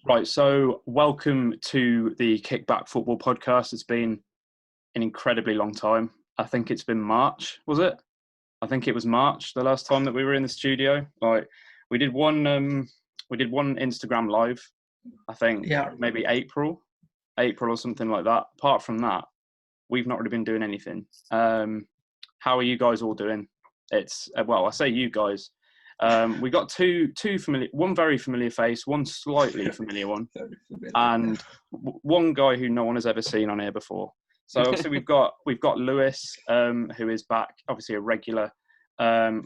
Right, so welcome to the KickBack Football Podcast. It's been an incredibly long time. I think it's been March, was it? I think it was March the last time that we were in the studio. Like we did one Instagram live. I think maybe April or something like that. Apart from that, we've not really been doing anything. How are you guys all doing? It's I say you guys. We got two familiar, one very familiar face, one slightly familiar one, and one guy who no one has ever seen on here before. So obviously we've got Lewis, who is back, obviously a regular.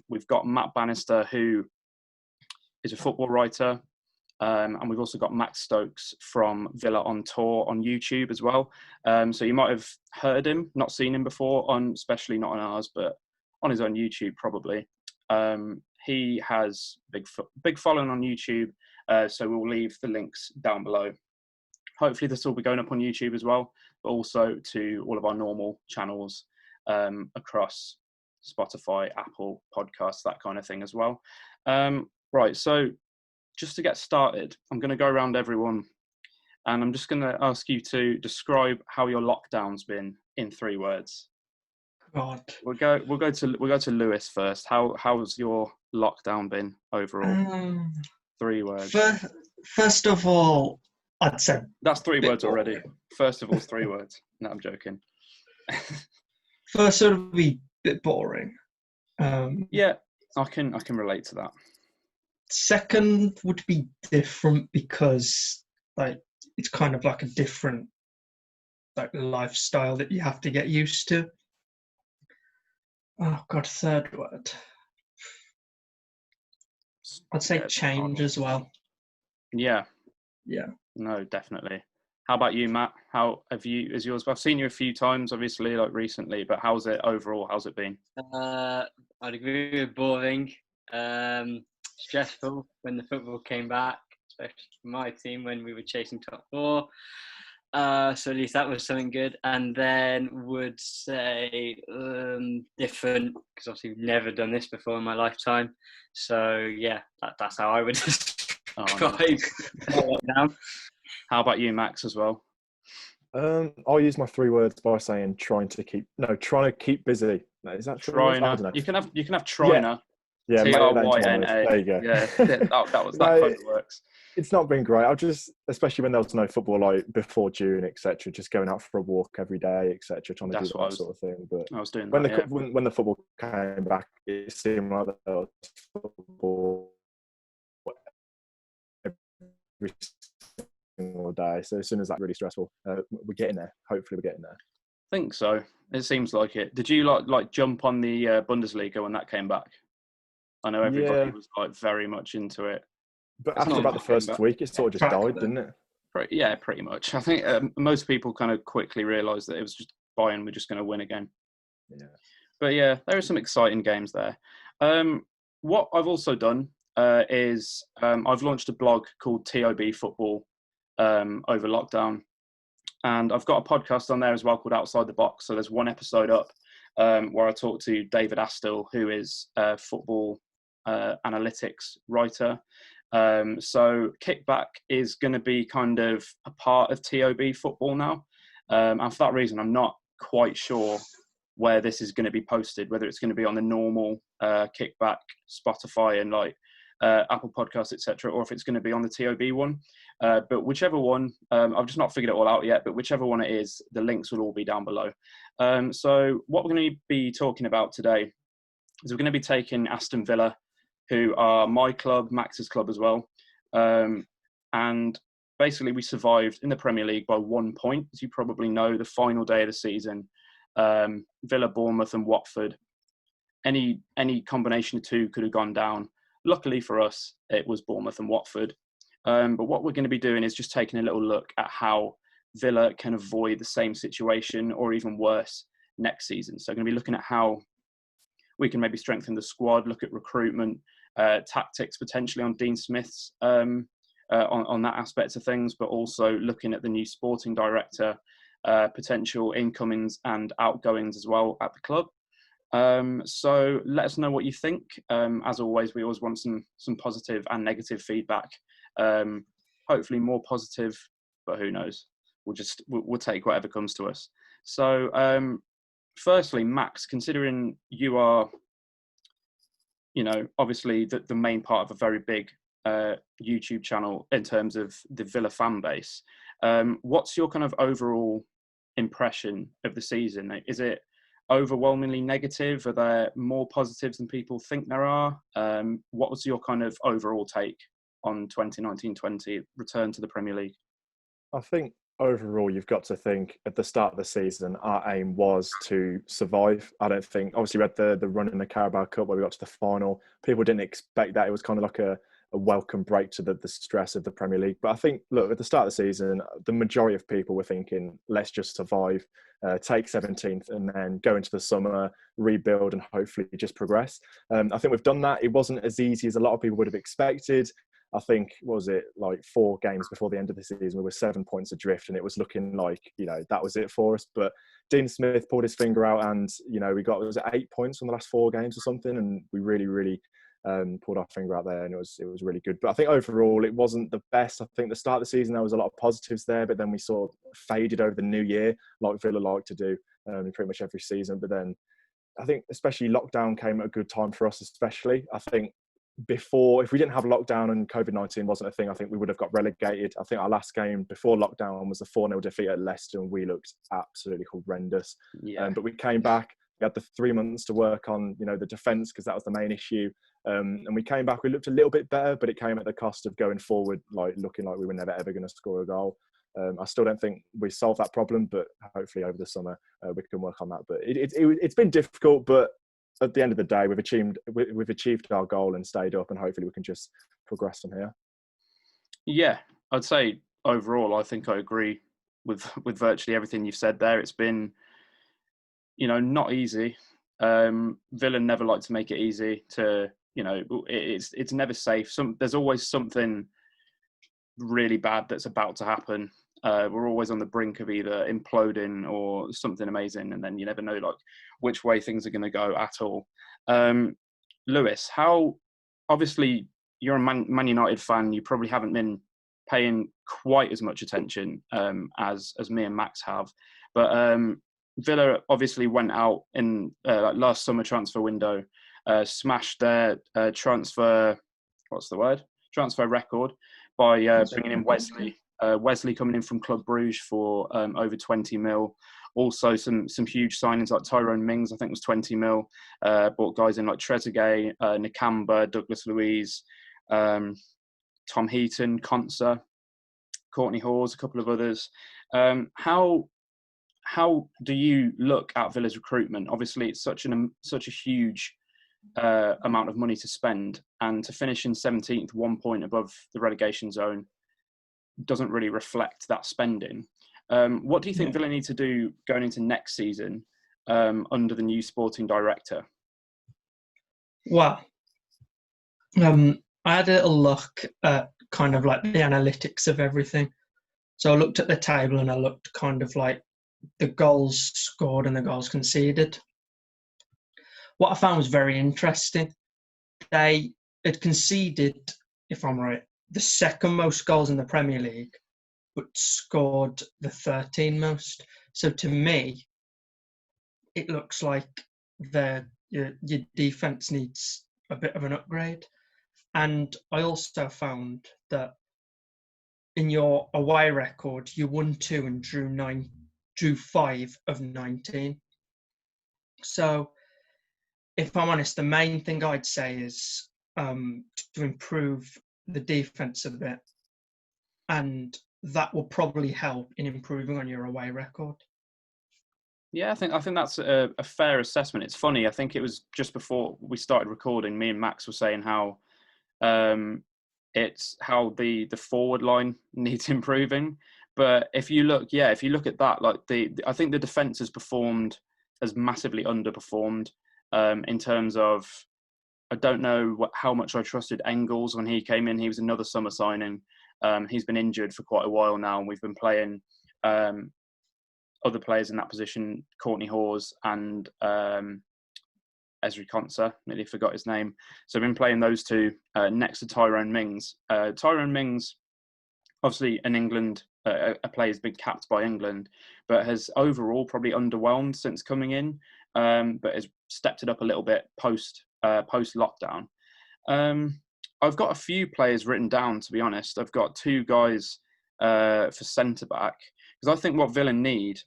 We've got Matt Bannister, who is a football writer, and we've also got Matt Stokes from Villa on Tour on YouTube as well. So you might have heard him, not seen him before, especially not on ours, but on his own YouTube probably. He has big following on YouTube, so we'll leave the links down below. Hopefully this will be going up on YouTube as well, but also to all of our normal channels across Spotify, Apple Podcasts, that kind of thing as well. Right, so just to get started, I'm going to go around everyone, and I'm just going to ask you to describe how your lockdown's been in 3 words. God. We'll go to Lewis first. How's your lockdown been overall? 3 words. First of all, I'd say that's 3 words already. First of all, 3 words. No, I'm joking. First, it would be a bit boring. Yeah, I can relate to that. Second would be different because it's kind of like a different lifestyle that you have to get used to. Oh God, third word. I'd say change as well. Yeah. Yeah. No, definitely. How about you, Matt? Is yours? I've seen you a few times, obviously, like recently, but how's it overall? How's it been? I'd agree with boring. Stressful when the football came back, especially for my team when we were chasing top 4. So at least that was something good. And then would say different, because obviously we've never done this before in my lifetime. So yeah, that's how I would describe lockdown. How about you, Max, as well? I'll use my 3 words by saying trying to keep busy. No, is that Tryna? You can have tryna. Yeah, Tryna. There you go. Yeah, that kind of works. It's not been great. I've just, especially when there was no football, like before June, etc., just going out for a walk every day, etc., trying to do that sort of thing. But I was doing when that, when the football came back, it seemed like there was football every single day. So as soon as that's really stressful, we're getting there. Hopefully, we're getting there. I think so. It seems like it. Did you like jump on the Bundesliga when that came back? I know everybody was very much into it. But after about the first week, it sort of just died, didn't it? Yeah, pretty much. I think most people kind of quickly realised that it was just Bayern were just going to win again. Yeah. But yeah, there are some exciting games there. What I've also done is I've launched a blog called TOB Football over lockdown. And I've got a podcast on there as well called Outside the Box. So there's one episode up where I talk to David Aston, who is a football analytics writer. So KickBack is going to be kind of a part of TOB Football now. And for that reason, I'm not quite sure where this is going to be posted, whether it's going to be on the normal KickBack, Spotify and Apple Podcasts, etc., or if it's going to be on the TOB one. But whichever one, I've just not figured it all out yet, but whichever one it is, the links will all be down below. So what we're going to be talking about today is we're going to be taking Aston Villa, who are my club, Max's club as well. And basically we survived in the Premier League by 1 point, as you probably know, the final day of the season. Villa, Bournemouth and Watford. Any combination of 2 could have gone down. Luckily for us, it was Bournemouth and Watford. But what we're going to be doing is just taking a little look at how Villa can avoid the same situation or even worse next season. So I'm going to be looking at how we can maybe strengthen the squad, look at recruitment, tactics potentially on Dean Smith's on that aspect of things, but also looking at the new sporting director, potential incomings and outgoings as well at the club. So let us know what you think. As always, we always want some positive and negative feedback. hopefully more positive, but who knows? We'll take whatever comes to us. So, firstly, Max, considering you are, obviously the main part of a very big YouTube channel in terms of the Villa fan base, what's your kind of overall impression of the season? Is it overwhelmingly negative? Are there more positives than people think there are? What was your kind of overall take on 2019-20 return to the Premier League? I think overall, you've got to think at the start of the season, our aim was to survive. I don't think, obviously, we had the run in the Carabao Cup where we got to the final. People didn't expect that. It was kind of like a welcome break to the stress of the Premier League. But I think, look, at the start of the season, the majority of people were thinking, let's just survive, take 17th and then go into the summer, rebuild and hopefully just progress. I think we've done that. It wasn't as easy as a lot of people would have expected. I think, what was it, like 4 games before the end of the season, we were 7 points adrift and it was looking like, that was it for us. But Dean Smith pulled his finger out and, we got, was it 8 points from the last 4 games or something? And we really, really pulled our finger out there and it was really good. But I think overall, it wasn't the best. I think the start of the season, there was a lot of positives there, but then we sort of faded over the new year, like Villa like to do in pretty much every season. But then I think especially lockdown came at a good time for us, especially. I think before, if we didn't have lockdown and COVID-19 wasn't a thing, I think we would have got relegated. I think our last game before lockdown was a 4-0 defeat at Leicester and we looked absolutely horrendous. Yeah. But we came back, we had the 3 months to work on, the defence because that was the main issue. And we came back, we looked a little bit better, but it came at the cost of going forward, like looking like we were never ever going to score a goal. I still don't think we solved that problem, but hopefully over the summer we can work on that. But it's been difficult, but at the end of the day, we've achieved our goal and stayed up, and hopefully we can just progress from here. Yeah, I'd say overall, I think I agree with virtually everything you've said there. It's been, not easy. Villa never like to make it easy. It's never safe. There's always something really bad that's about to happen. We're always on the brink of either imploding or something amazing, and then you never know which way things are going to go at all. Lewis, how obviously you're a Man United fan, you probably haven't been paying quite as much attention as me and Max have, but Villa obviously went out in last summer transfer window, smashed their transfer record by bringing in Wesley. Wesley coming in from Club Brugge for over 20 mil. Also some huge signings like Tyrone Mings, I think was 20 mil. Bought guys in like Trezeguet, Nakamba, Douglas Luiz, Tom Heaton, Konsa, Courtney Hawes, a couple of others. How do you look at Villa's recruitment? Obviously, it's such a huge amount of money to spend, and to finish in 17th, 1 point above the relegation zone, doesn't really reflect that spending. What do you think Villa need to do going into next season under the new sporting director? Well, I had a little look at kind of like the analytics of everything. So I looked at the table and I looked kind of like the goals scored and the goals conceded. What I found was very interesting. They had conceded, if I'm right, the second most goals in the Premier League, but scored the 13 most. So to me, it looks like your defence needs a bit of an upgrade. And I also found that in your away record, you won 2 and drew 5 of 19. So if I'm honest, the main thing I'd say is to improve the defence a bit, and that will probably help in improving on your away record. Yeah, I think that's a fair assessment. It's funny, I think it was just before we started recording, me and Max were saying how it's how the forward line needs improving. But if you look at that, like I think the defence has massively underperformed in terms of, I don't know how much I trusted Engels when he came in. He was another summer signing. He's been injured for quite a while now, and we've been playing other players in that position, Courtney Hawes and Ezri Konsa, nearly forgot his name. So I've been playing those two next to Tyrone Mings. Tyrone Mings, obviously in England, a player has been capped by England, but has overall probably underwhelmed since coming in, but has stepped it up a little bit post lockdown. I've got a few players written down, to be honest. I've got 2 guys for centre back, because I think what Villa need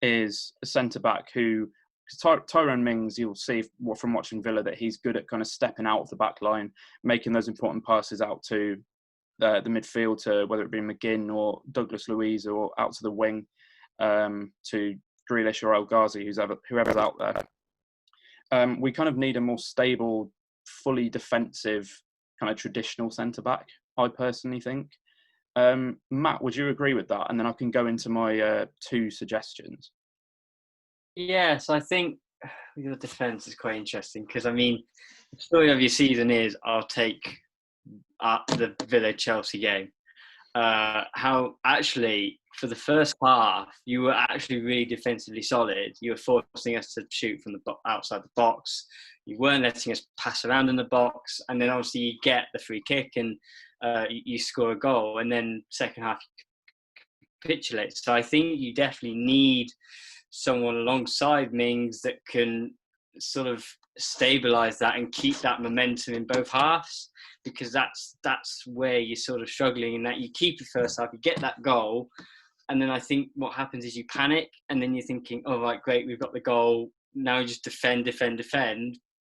is a centre back who, because Tyrone Mings, you'll see from watching Villa that he's good at kind of stepping out of the back line, making those important passes out to the midfield, to whether it be McGinn or Douglas Luiz, or out to the wing to Grealish or El Ghazi, whoever's out there. We kind of need a more stable, fully defensive, kind of traditional centre back, I personally think. Matt, would you agree with that? And then I can go into my 2 suggestions. Yes, I think your defence is quite interesting because, I mean, the story of your season is I'll take the Villa-Chelsea game. How actually, for the first half, you were actually really defensively solid. You were forcing us to shoot from the outside the box. You weren't letting us pass around in the box. And then obviously you get the free kick and you score a goal. And then second half, you capitulate. So I think you definitely need someone alongside Mings that can sort of stabilise that and keep that momentum in both halves, because that's where you're sort of struggling, in that you keep the first half, you get that goal, and then I think what happens is you panic, and then you're thinking, oh, right, great, we've got the goal, now you just defend.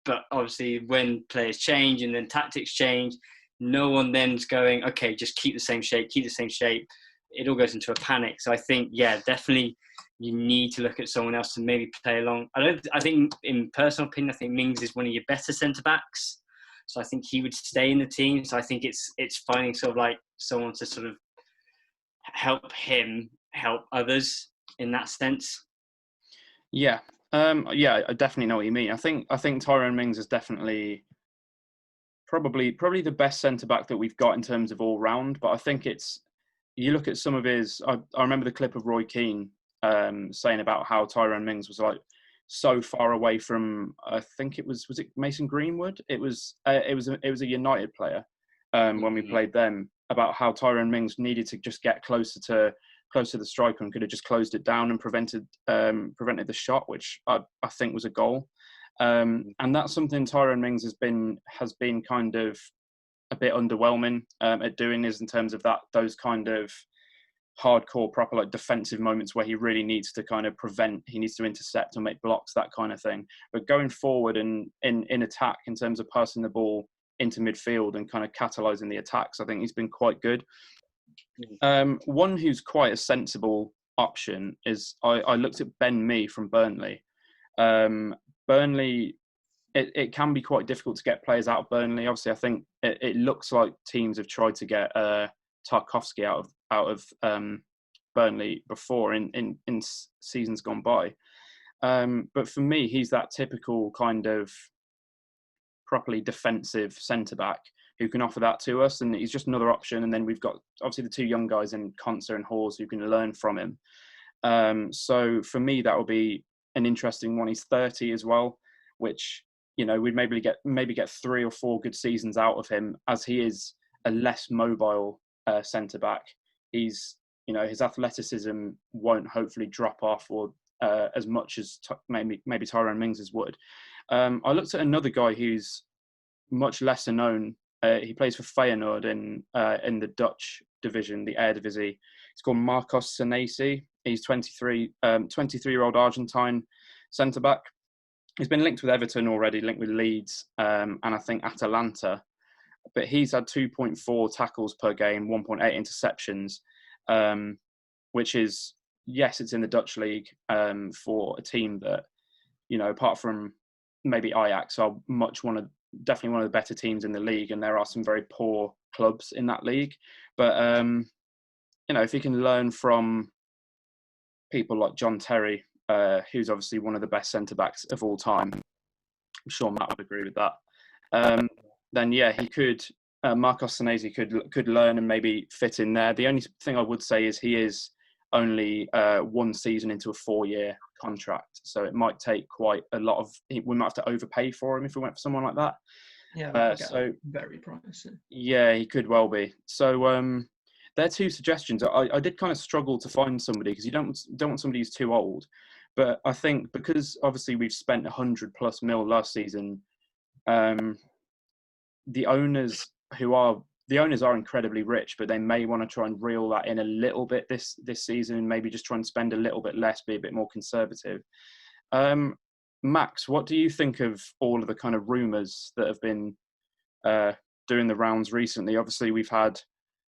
But obviously when players change and then tactics change, no one then's going, okay, just keep the same shape. It all goes into a panic. So I think, yeah, definitely you need to look at someone else to maybe play along. I think, in personal opinion, I think Mings is one of your better centre-backs. So I think he would stay in the team. So I think it's finding sort of like someone to sort of help him help others in that sense. Yeah. I definitely know what you mean. I think Tyrone Mings is definitely probably the best centre-back that we've got in terms of all-round. But I think you look at some of his... I remember the clip of Roy Keane saying about how Tyrone Mings was like so far away from, I think it was it Mason Greenwood? It was a United player when we played them, about how Tyrone Mings needed to just get closer to the striker and could have just closed it down and prevented the shot, which I think was a goal. And that's something Tyrone Mings has been kind of a bit underwhelming at doing, is in terms of those kind of hardcore, proper, like, defensive moments where he really needs to kind of he needs to intercept and make blocks, that kind of thing. But going forward and in attack, in terms of passing the ball into midfield and kind of catalysing the attacks, I think he's been quite good. One who's quite a sensible option is, I looked at Ben Mee from Burnley. Burnley, it can be quite difficult to get players out of Burnley. Obviously, I think it looks like teams have tried to get Tarkowski out of Burnley before in seasons gone by. But for me, he's that typical kind of properly defensive centre-back who can offer that to us, and he's just another option. And then we've got obviously the 2 young guys in Konsa and Hawes who can learn from him. So for me, that will be an interesting one. He's 30 as well, which, you know, we'd maybe get 3 or 4 good seasons out of him, as he is a less mobile centre-back. He's, you know, his athleticism won't hopefully drop off or as much as maybe Tyrone Mings would. I looked at another guy who's much lesser known. He plays for Feyenoord in the Dutch division, the Eredivisie. It's called Marcos Senesi. He's 23-year-old Argentine centre-back. He's been linked with Everton already, linked with Leeds, and I think Atalanta. But he's had 2.4 tackles per game, 1.8 interceptions, which is, yes, it's in the Dutch league for a team that, you know, apart from maybe Ajax, are definitely one of the better teams in the league, and there are some very poor clubs in that league. But, you know, if he can learn from people like John Terry, who's obviously one of the best centre-backs of all time, I'm sure Matt would agree with that, then yeah, he could, Marcos Senesi could learn and maybe fit in there. The only thing I would say is he is only 1 season into a 4-year contract, so it might take quite a lot of. We might have to overpay for him if we went for someone like that. Yeah, so very pricey. Yeah, he could well be. So they're two suggestions. I did kind of struggle to find somebody because you don't want somebody who's too old. But I think because obviously we've spent 100+ mil last season, the owners are incredibly rich, but they may want to try and reel that in a little bit this season. Maybe just try and spend a little bit less, be a bit more conservative. Max, what do you think of all of the kind of rumours that have been doing the rounds recently? Obviously, we've had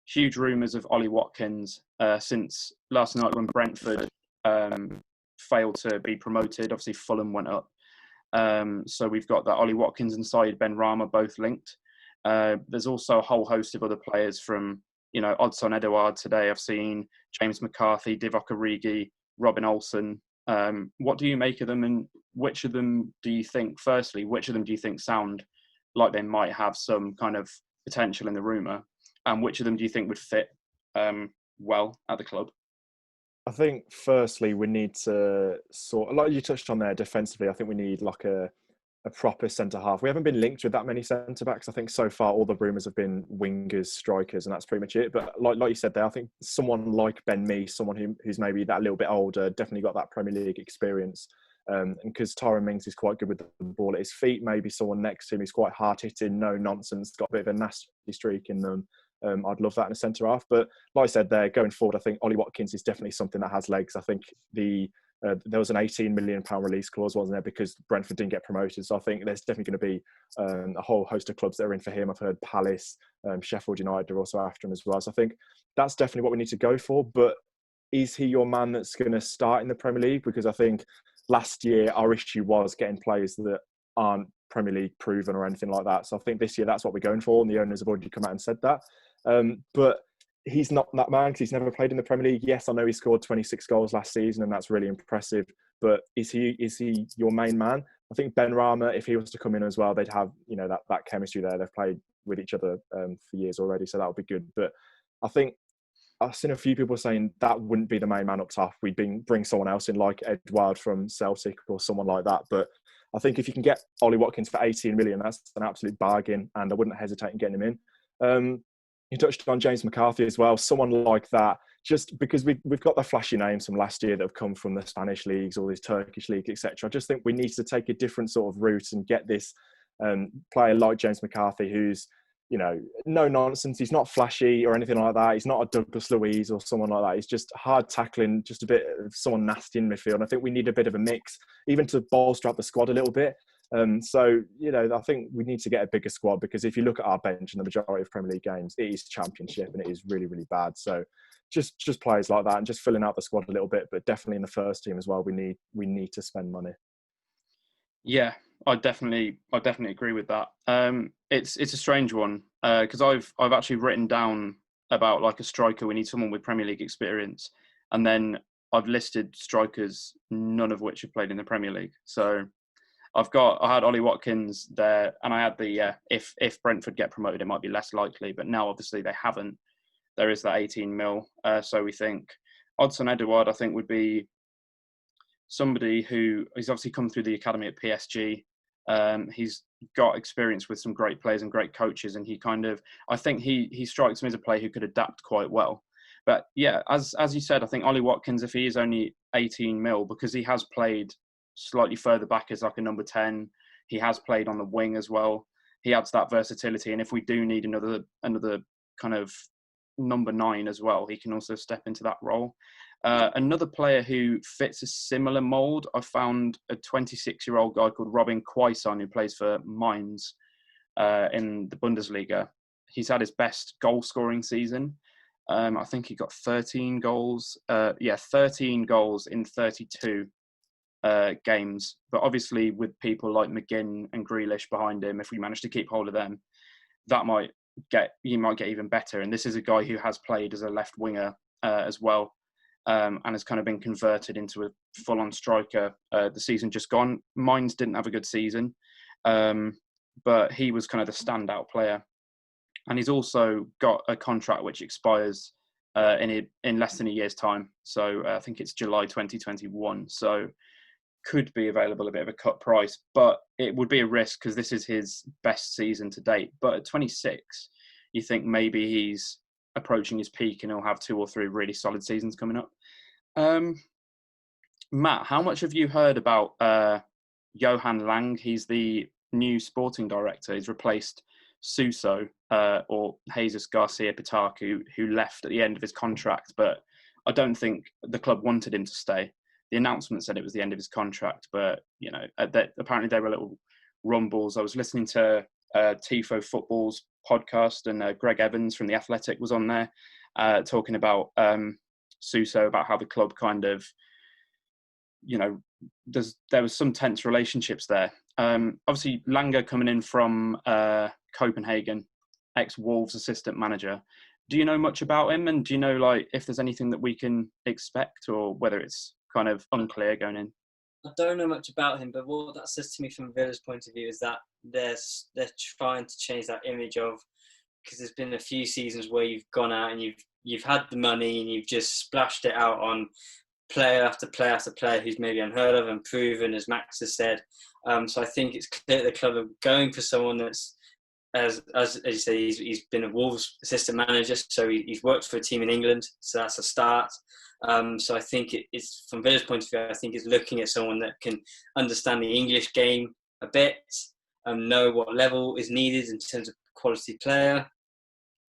huge rumours of Ollie Watkins since last night when Brentford failed to be promoted. Obviously, Fulham went up. So we've got that Ollie Watkins and Said Benrahma both linked. There's also a whole host of other players from, Odson Edouard today. I've seen James McCarthy, Divock Origi, Robin Olsen. What do you make of them, and which of them do you think sound like they might have some kind of potential in the rumour, and which of them do you think would fit well at the club? I think firstly we need to like you touched on there, defensively. I think we need like a proper centre half. We haven't been linked with that many centre backs. I think so far all the rumours have been wingers, strikers, and that's pretty much it. But like you said there, I think someone like Ben Mee, someone who's maybe that little bit older, definitely got that Premier League experience. And because Tyrone Mings is quite good with the ball at his feet, maybe someone next to him who's quite hard hitting, no nonsense, got a bit of a nasty streak in them. I'd love that in a centre half. But like I said there, going forward, I think Ollie Watkins is definitely something that has legs. I think there was an £18 million release clause, wasn't there, because Brentford didn't get promoted. So I think there's definitely going to be a whole host of clubs that are in for him. I've heard Palace, Sheffield United are also after him as well. So I think that's definitely what we need to go for. But is he your man that's going to start in the Premier League? Because I think last year our issue was getting players that aren't Premier League proven or anything like that. So I think this year that's what we're going for, and the owners have already come out and said that. But he's not that man because he's never played in the Premier League. Yes, I know he scored 26 goals last season, and that's really impressive. But is he your main man? I think Benrahma, if he was to come in as well, they'd have that chemistry there. They've played with each other for years already, so that would be good. But I think I've seen a few people saying that wouldn't be the main man up top. We'd bring someone else in, like Edouard from Celtic or someone like that. But I think if you can get Ollie Watkins for 18 million, that's an absolute bargain, and I wouldn't hesitate in getting him in. You touched on James McCarthy as well, someone like that, just because we've got the flashy names from last year that have come from the Spanish leagues, all these Turkish leagues, etc. I just think we need to take a different sort of route and get this player like James McCarthy, who's, no nonsense. He's not flashy or anything like that. He's not a Douglas Luiz or someone like that. He's just hard tackling, just a bit of someone nasty in midfield. I think we need a bit of a mix, even to bolster up the squad a little bit. So, I think we need to get a bigger squad, because if you look at our bench in the majority of Premier League games, it is Championship and it is really, really bad. So just players like that and just filling out the squad a little bit, but definitely in the first team as well, we need to spend money. Yeah, I definitely agree with that. It's a strange one because I've actually written down about like a striker. We need someone with Premier League experience, and then I've listed strikers, none of which have played in the Premier League. So I had Ollie Watkins there, and I had the if Brentford get promoted, it might be less likely. But now obviously they haven't. There is that 18 mil. So we think Odson Edouard, I think, would be somebody who he's obviously come through the academy at PSG. He's got experience with some great players and great coaches, and I think he strikes me as a player who could adapt quite well. But yeah, as you said, I think Ollie Watkins, if he is only 18 mil, because he has played slightly further back as like a number 10, he has played on the wing as well. He adds that versatility, and if we do need another kind of number 9 as well, he can also step into that role. Another player who fits a similar mould, I found a 26-year-old guy called Robin Quaison, who plays for Mainz in the Bundesliga. He's had his best goal-scoring season. I think he got 13 goals. 13 goals in 32 games. But obviously with people like McGinn and Grealish behind him, if we manage to keep hold of them, he might get even better. And this is a guy who has played as a left winger as well. And has kind of been converted into a full-on striker the season just gone. Mainz didn't have a good season, but he was kind of the standout player. And he's also got a contract which expires in less than a year's time. So I think it's July 2021. So could be available a bit of a cut price, but it would be a risk because this is his best season to date. But at 26, you think maybe he's approaching his peak, and he'll have 2 or 3 really solid seasons coming up. Matt, how much have you heard about Johan Lang? He's the new sporting director. He's replaced Suso or Jesus Garcia Pitacu, who left at the end of his contract, but I don't think the club wanted him to stay. The announcement said it was the end of his contract, but apparently there were little rumbles. I was listening to TOB Football's podcast, and Greg Evans from The Athletic was on there talking about Suso, about how the club kind of, there was some tense relationships there. Obviously, Langer coming in from Copenhagen, ex-Wolves assistant manager. Do you know much about him? And do you know, if there's anything that we can expect, or whether it's kind of unclear going in? I don't know much about him, but what that says to me from Villa's point of view is that they're trying to change that image of, because there's been a few seasons where you've gone out and you've had the money and you've just splashed it out on player after player after player who's maybe unheard of and proven, as Max has said. So I think it's clear the club are going for someone that's, as you say, he's been a Wolves assistant manager, so he's worked for a team in England, so that's a start. So I think it's, from Villa's point of view, I think it's looking at someone that can understand the English game a bit, know what level is needed in terms of quality player.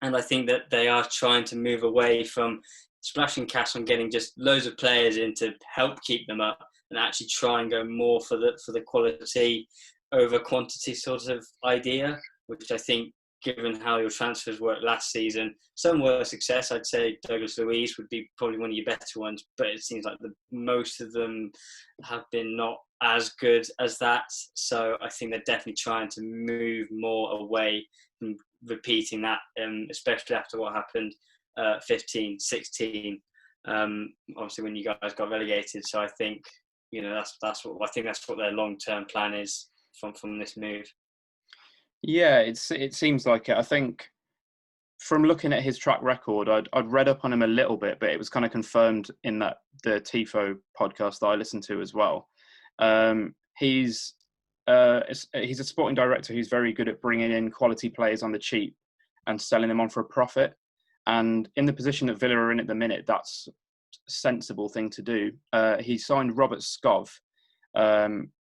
And I think that they are trying to move away from splashing cash on getting just loads of players in to help keep them up, and actually try and go more for the quality over quantity sort of idea, which I think, given how your transfers worked last season, some were a success. I'd say Douglas Luiz would be probably one of your better ones, but it seems like most of them have been not as good as that. So I think they're definitely trying to move more away from repeating that, especially after what happened 15, 16, obviously when you guys got relegated. So I think, that's what their long-term plan is from this move. Yeah, it seems like it. I think from looking at his track record, I'd read up on him a little bit, but it was kind of confirmed in the TIFO podcast that I listened to as well. He's a sporting director who's very good at bringing in quality players on the cheap and selling them on for a profit. And in the position that Villa are in at the minute, that's a sensible thing to do. He signed Robert Skov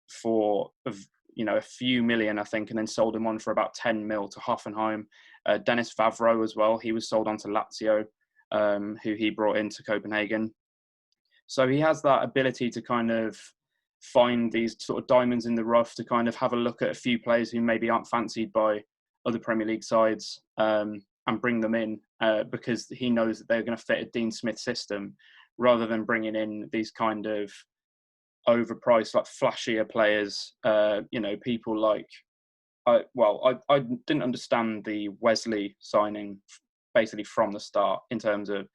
for a few million, I think, and then sold him on for about 10 mil to Hoffenheim. Dennis Vavro as well. He was sold on to Lazio, who he brought into Copenhagen. So he has that ability to kind of find these sort of diamonds in the rough, to kind of have a look at a few players who maybe aren't fancied by other Premier League sides, and bring them in because he knows that they're going to fit a Dean Smith system, rather than bringing in these kind of overpriced, flashier players. People like, I didn't understand the Wesley signing basically from the start, in terms of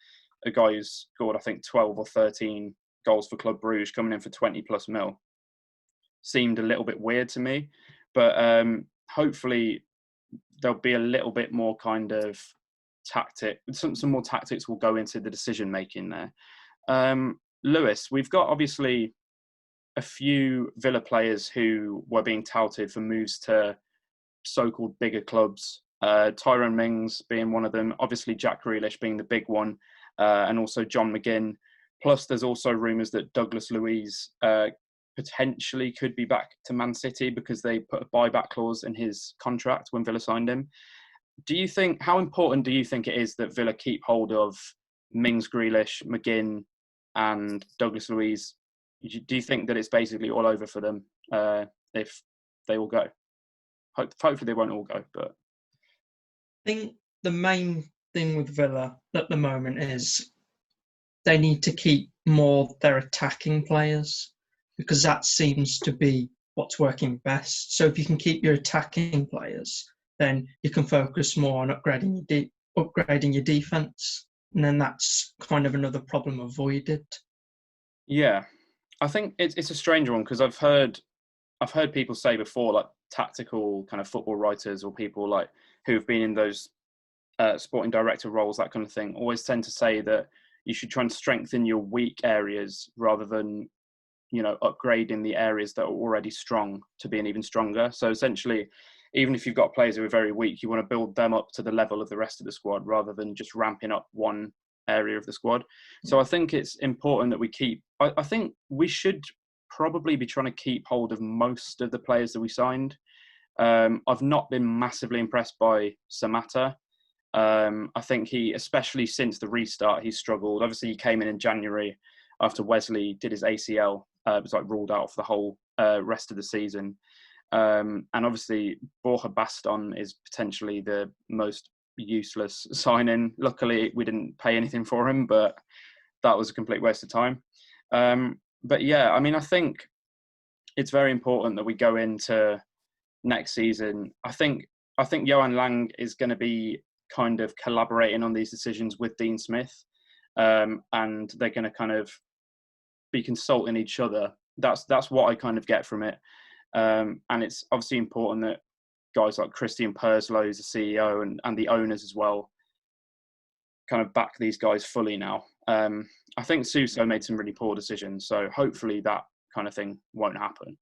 a guy who's scored, I think, 12 or 13 goals for Club Brugge, coming in for 20 plus mil. Seemed a little bit weird to me, but hopefully there'll be a little bit more kind of tactic. Some more tactics will go into the decision making there. Lewis, we've got obviously a few Villa players who were being touted for moves to so-called bigger clubs. Tyrone Mings being one of them. Obviously, Jack Grealish being the big one, and also John McGinn. Plus, there's also rumours that Douglas Luiz potentially could be back to Man City, because they put a buyback clause in his contract when Villa signed him. How important do you think it is that Villa keep hold of Mings, Grealish, McGinn, and Douglas Luiz? Do you think that it's basically all over for them if they all go? Hopefully they won't all go, but I think the main thing with Villa at the moment is they need to keep more their attacking players, because that seems to be what's working best. So if you can keep your attacking players, then you can focus more on upgrading your defence, and then that's kind of another problem avoided. Yeah, I think it's a strange one, because I've heard people say before, like tactical kind of football writers, or people like who've been in those sporting director roles, that kind of thing, always tend to say that you should try and strengthen your weak areas rather than, upgrading the areas that are already strong to being even stronger. So essentially, even if you've got players who are very weak, you want to build them up to the level of the rest of the squad rather than just ramping up one area of the squad. So I think it's important that we keep. I think we should probably be trying to keep hold of most of the players that we signed. I've not been massively impressed by Samatta. I think he, especially since the restart, he's struggled. Obviously, he came in January after Wesley did his ACL. Was like ruled out for the whole rest of the season. And obviously, Borja Baston is potentially the most useless signing. Luckily, we didn't pay anything for him, but that was a complete waste of time. But yeah, I mean, I think it's very important that we go into next season. I think Johan Lang is going to be kind of collaborating on these decisions with Dean Smith, and they're going to kind of be consulting each other. That's what I kind of get from it. And it's obviously important that guys like Christian Perslow, who's the CEO, and the owners as well, kind of back these guys fully now. I think Suso made some really poor decisions, so hopefully that kind of thing won't happen.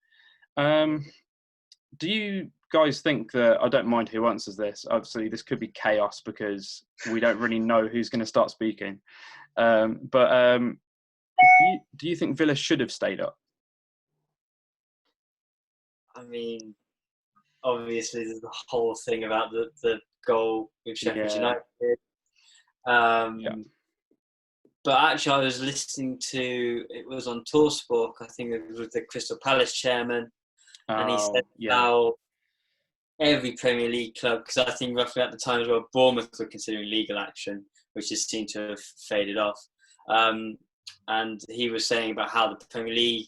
Do you guys think that, I don't mind who answers this, obviously this could be chaos because we don't really know who's going to start speaking, but do you think Villa should have stayed up? I mean, obviously there's the whole thing about the goal with Sheffield United. But actually I was listening to, it was on TalkSport, I think it was with the Crystal Palace chairman, and he said how every Premier League club, because I think roughly at the time as well, Bournemouth were considering legal action, which has seemed to have faded off. And he was saying about how the Premier League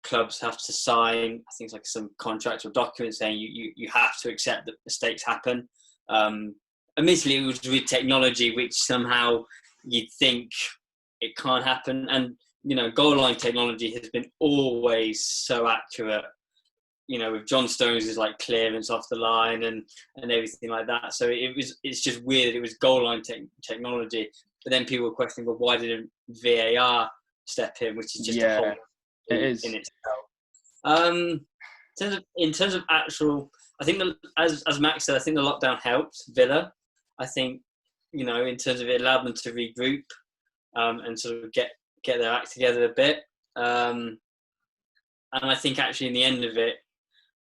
clubs have to sign, I think it's like some contract or document saying you have to accept that mistakes happen. Admittedly, it was with technology, which somehow you'd think it can't happen. And, you know, goal line technology has been always so accurate, you know, with John Stones' like clearance off the line and everything like that. So it's just weird that it was goal line technology. But then people were questioning, well, why didn't VAR step in, which is just a whole it is in itself. In terms of actual, I think as Max said, I think the lockdown helped Villa. I think, you know, in terms of it allowed them to regroup and sort of get their act together a bit. And I think actually in the end of it,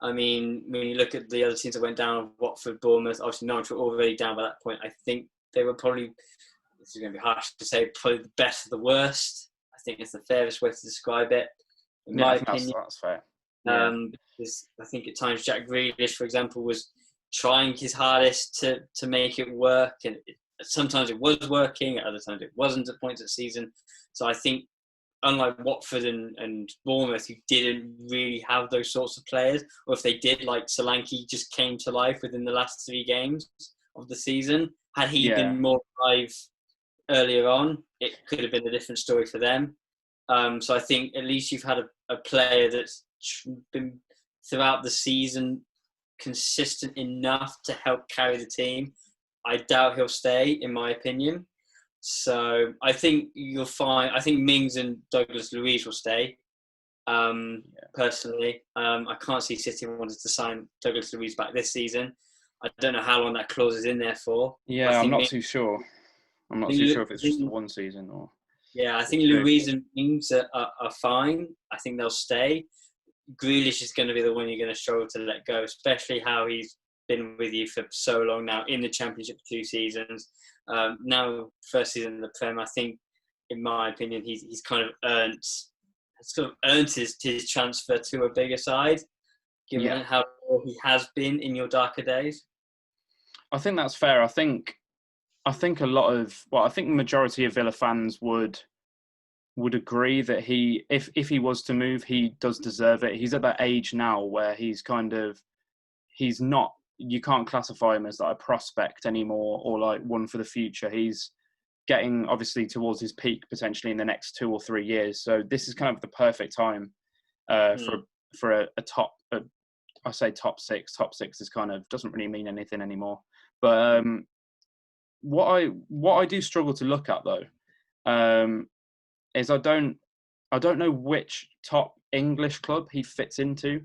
I mean, when you look at the other teams that went down, Watford, Bournemouth, obviously Norwich were already down by that point. I think they were probably, this is going to be harsh to say, probably the best of the worst. I think it's the fairest way to describe it, in my opinion. That's fair. I think at times Jack Grealish, for example, was trying his hardest to make it work, and sometimes it was working, at other times it wasn't at points of the season. So I think, unlike Watford and Bournemouth, who didn't really have those sorts of players, or if they did, like Solanke just came to life within the last 3 games of the season. Had he been more alive earlier on, it could have been a different story for them. So I think at least you've had a player that's been throughout the season consistent enough to help carry the team. I doubt he'll stay, in my opinion. So I think you'll find, I think Mings and Douglas Luiz will stay. Personally, I can't see City wanted to sign Douglas Luiz back this season. I don't know how long that clause is in there for. Yeah, I'm not too sure. I'm not too sure if it's just the 1 season or. Yeah, I think Luiz and Mings are fine. I think they'll stay. Grealish is going to be the one you're going to struggle to let go, especially how he's been with you for so long now in the Championship 2 seasons. Now, first season in the Prem, I think, in my opinion, he's kind of earned his transfer to a bigger side, given how he has been in your darker days. I think that's fair. I think I think the majority of Villa fans would agree that if he was to move, he does deserve it. He's at that age now where he's not, you can't classify him as like a prospect anymore or like one for the future. He's getting obviously towards his peak potentially in the next 2 or 3 years. So this is kind of the perfect time for a top. I say top six. Top six is kind of doesn't really mean anything anymore. But what I do struggle to look at though is I don't know which top English club he fits into.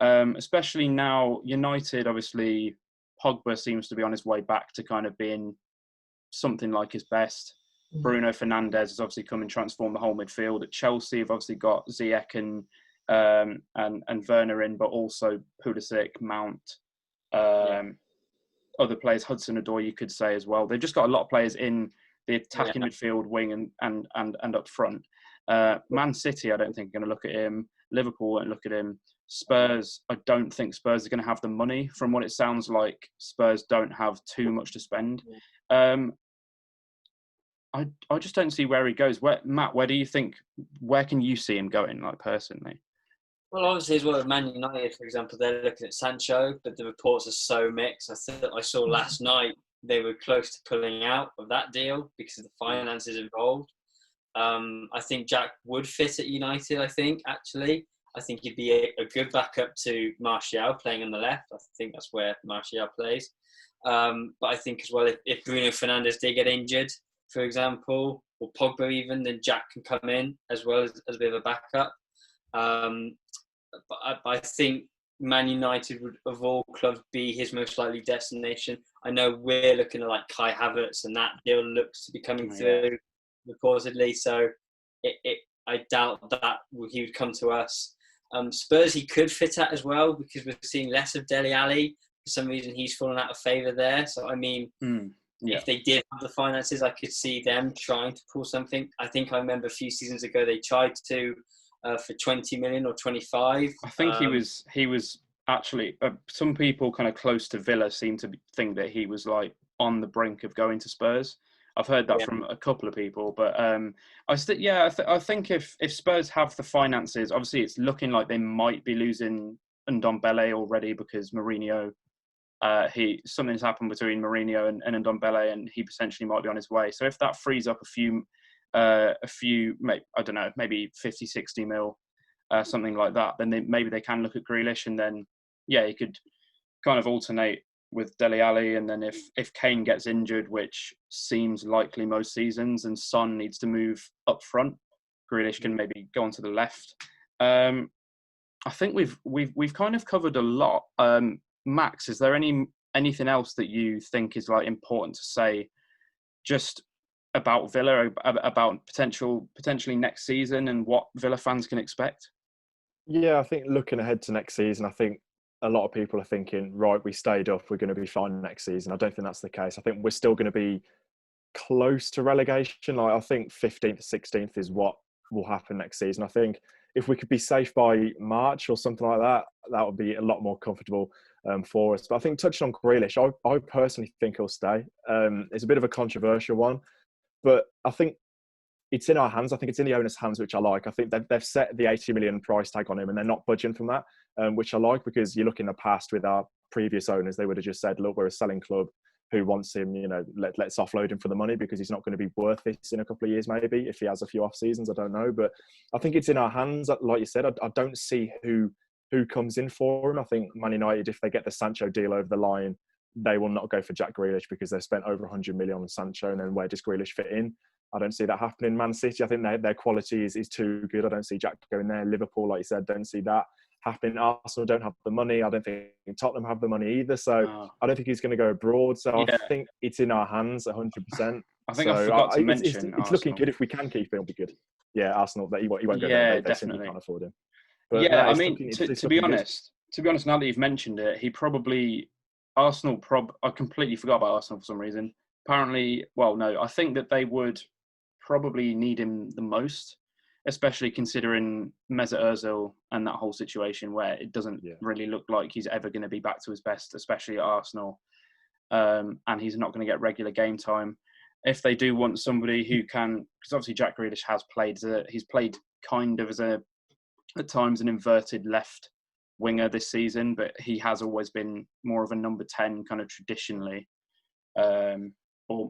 especially now United, obviously, Pogba seems to be on his way back to kind of being something like his best. Bruno Fernandes has obviously come and transformed the whole midfield. At Chelsea, have obviously got Ziyech and Werner in, but also Pulisic, Mount, other players, Hudson-Odoi, you could say as well. They've just got a lot of players in the attacking midfield, wing, and up front. Man City, I don't think are going to look at him. Liverpool won't look at him. Spurs, I don't think Spurs are going to have the money. From what it sounds like, Spurs don't have too much to spend. I just don't see where he goes. Matt, where can you see him going, like, personally? Well, obviously, as well as Man United, for example, they're looking at Sancho, but the reports are so mixed. I saw last night they were close to pulling out of that deal because of the finances involved. I think Jack would fit at United, I think he'd be a good backup to Martial playing on the left. I think that's where Martial plays. But I think as well, if Bruno Fernandes did get injured, for example, or Pogba even, then Jack can come in as well as a bit of a backup. But I think Man United would, of all clubs, be his most likely destination. I know we're looking at like Kai Havertz, and that deal looks to be coming through reportedly. So I doubt that he would come to us. Spurs he could fit at as well, because we're seeing less of Dele Alli. For some reason, he's fallen out of favour there. So I mean, if they did have the finances, I could see them trying to pull something. I think I remember a few seasons ago they tried to. For 20 million or 25. I think he was actually, some people kind of close to Villa seem to think that he was like on the brink of going to Spurs. I've heard that from a couple of people, but I think if Spurs have the finances, obviously it's looking like they might be losing Ndombele already, because Mourinho, something's happened between Mourinho and Ndombele, and he potentially might be on his way. So if that frees up a few, I don't know, maybe 50, 60 mil, something like that, then maybe they can look at Grealish, and then, he could kind of alternate with Dele Alli. And then if Kane gets injured, which seems likely most seasons, and Son needs to move up front, Grealish can maybe go onto the left. I think we've kind of covered a lot. Max, is there anything else that you think is like important to say, just about Villa, about potentially next season and what Villa fans can expect? Yeah, I think looking ahead to next season, I think a lot of people are thinking, right, we stayed up, we're going to be fine next season. I don't think that's the case. I think we're still going to be close to relegation. Like, I think 15th, 16th is what will happen next season. I think if we could be safe by March or something like that, that would be a lot more comfortable for us. But I think touching on Grealish, I personally think he'll stay. It's a bit of a controversial one, but I think it's in our hands. I think it's in the owner's hands, which I like. I think they've set the 80 million price tag on him, and they're not budging from that, which I like, because you look in the past with our previous owners, they would have just said, look, we're a selling club. Who wants him? Let's offload him for the money, because he's not going to be worth this in a couple of years, maybe, if he has a few off seasons. I don't know, but I think it's in our hands. Like you said, I don't see who comes in for him. I think Man United, if they get the Sancho deal over the line, they will not go for Jack Grealish, because they've spent over 100 million on Sancho, and then where does Grealish fit in? I don't see that happening. Man City, I think their quality is too good. I don't see Jack going there. Liverpool, like you said, don't see that happening. Arsenal don't have the money. I don't think Tottenham have the money either. So I don't think he's going to go abroad. So I think it's in our hands 100%. I think I forgot to mention it's looking good. If we can keep him, it'll be good. Yeah, Arsenal, he won't go there. They simply can't afford him. But yeah, I mean, to be honest, now that you've mentioned it, I completely forgot about Arsenal for some reason. Apparently, I think that they would probably need him the most, especially considering Mesut Ozil and that whole situation, where it doesn't really look like he's ever going to be back to his best, especially at Arsenal, and he's not going to get regular game time. If they do want somebody who can, because obviously Jack Grealish has played, he's played kind of as at times an inverted left winger this season, but he has always been more of a number 10 kind of traditionally, or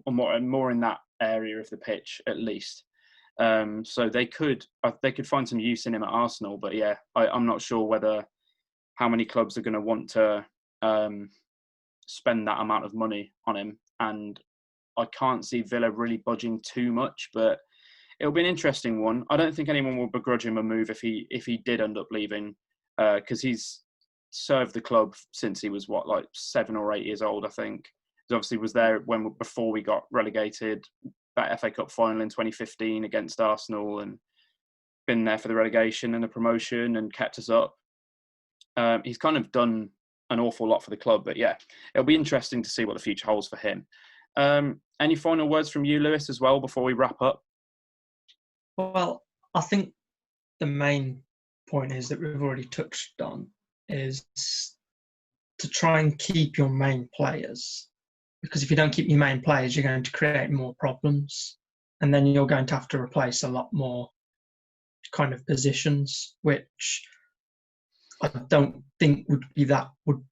more in that area of the pitch at least. So they could find some use in him at Arsenal, but I'm not sure how many clubs are going to want to spend that amount of money on him, and I can't see Villa really budging too much, but it'll be an interesting one. I don't think anyone will begrudge him a move if he did end up leaving, because he's served the club since he was 7 or 8 years old, I think. He obviously was there before we got relegated, that FA Cup final in 2015 against Arsenal, and been there for the relegation and the promotion and kept us up. He's kind of done an awful lot for the club, but yeah, it'll be interesting to see what the future holds for him. Any final words from you, Lewis, as well, before we wrap up? Well, I think the main point is that we've already touched on is to try and keep your main players, because if you don't keep your main players, you're going to create more problems, and then you're going to have to replace a lot more kind of positions, which I don't think would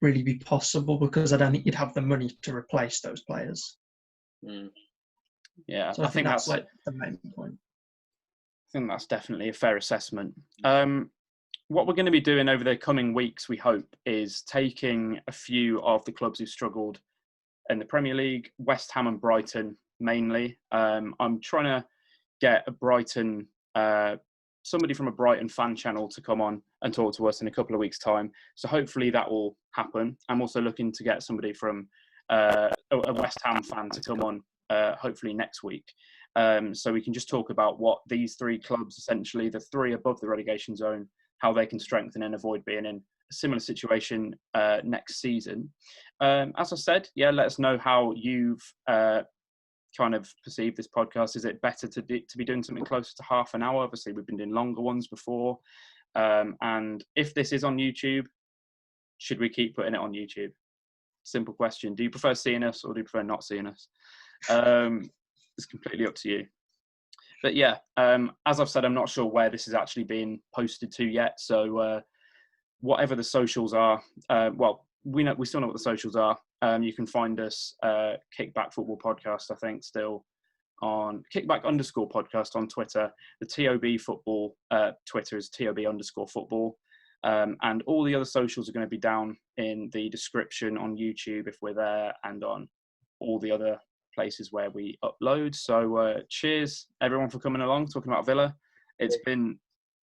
really be possible, because I don't think you'd have the money to replace those players. Yeah, so I think that's like the main point. I think that's definitely a fair assessment. What we're going to be doing over the coming weeks, we hope, is taking a few of the clubs who struggled in the Premier League, West Ham and Brighton mainly. I'm trying to get somebody from a Brighton fan channel to come on and talk to us in a couple of weeks' time. So hopefully that will happen. I'm also looking to get somebody from a West Ham fan to come on hopefully next week. So we can just talk about what these 3 clubs, essentially the 3 above the relegation zone, how they can strengthen and avoid being in a similar situation next season. As I said, yeah, let us know how you've kind of perceived this podcast. Is it better to be doing something closer to half an hour? Obviously, we've been doing longer ones before. And if this is on YouTube, should we keep putting it on YouTube? Simple question. Do you prefer seeing us or do you prefer not seeing us? It's completely up to you. But yeah, as I've said, I'm not sure where this is actually being posted to yet. So whatever the socials are, we still know what the socials are. You can find us KickBack Football Podcast, I think, still on KickBack_podcast on Twitter. The TOB Football Twitter is TOB_football. And all the other socials are going to be down in the description on YouTube if we're there, and on all the other places where we upload. So cheers everyone for coming along, talking about Villa. It's been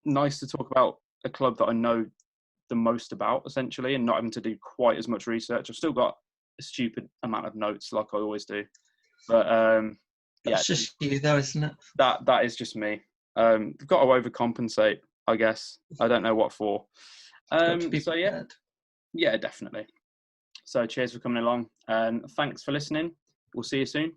nice to talk about a club that I know the most about, essentially, and not having to do quite as much research. I've still got a stupid amount of notes like I always do, but yeah, it's just you though, isn't it? That is just me. I've got to overcompensate, I guess. I don't know what for. So yeah, definitely. So cheers for coming along, and thanks for listening. We'll see you soon.